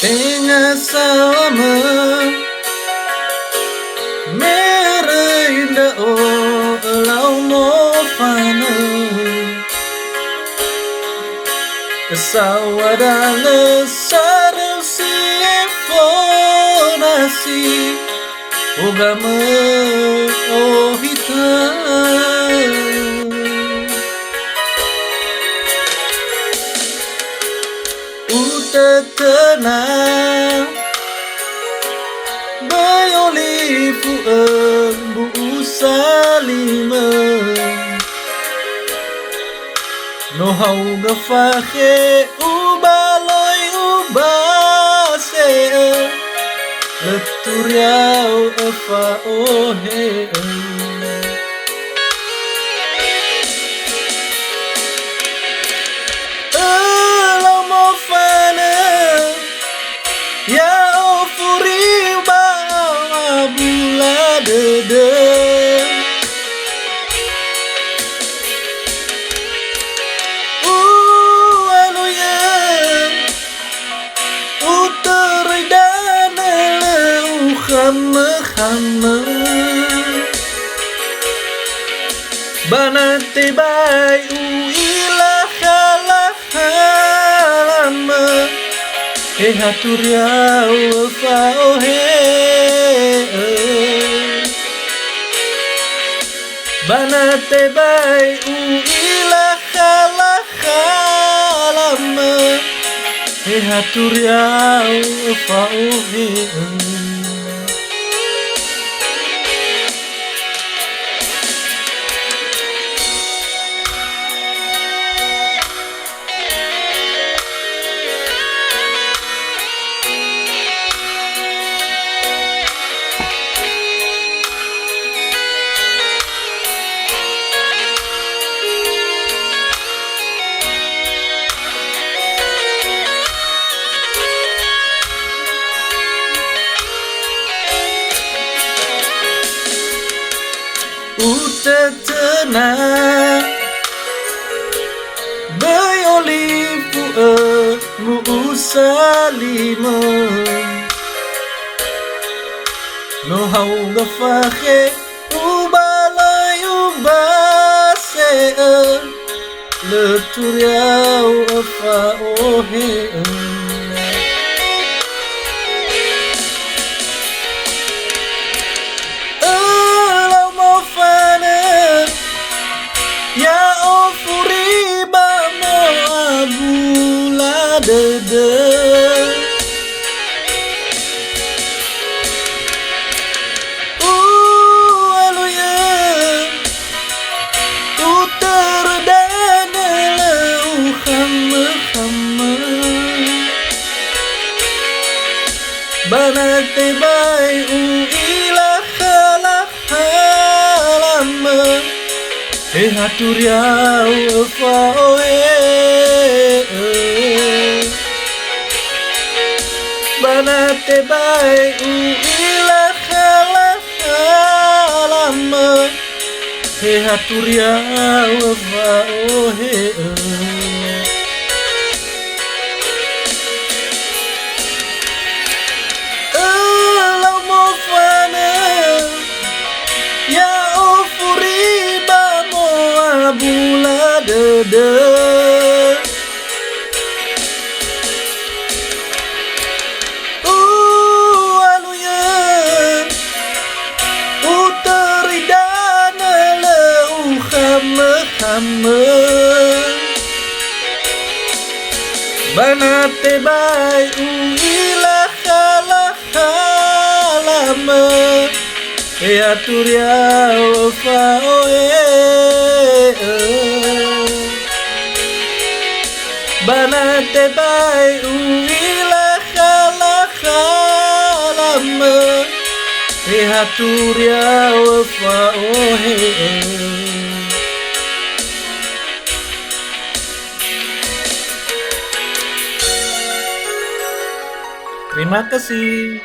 Tenha sama Merinda o lau mo fana Sawadana sarau si fonasi Ogama ohita Utatana Bayoli fu'an bu salima No hau gafahe ubaloy ubase Leturiau afa ohe Elau mo fana Ya ofuri ba bula dede Khama Banate bai u ilaha halama He haturiau fa ohe Banate bai u ilaha halama He haturiau fa ohe Utatana Bayoli fu'an mu'usalima No hau gafahe ubalay ubase Leturiau afa ohe Ya ofuri ba mo abula dede Aluya Uterdana lau khama Banate bai u ilaha halama He haturiau fa oe Banate bai u ilaha halama He haturiau fa ohe Elau mo fana Ya ofuri bula dede Aluya Uteridana lau khama Banate bai u ilaha halama Ya turiau fa oe Banate bai u ilaha halama He haturiau fa ohe Terima kasih.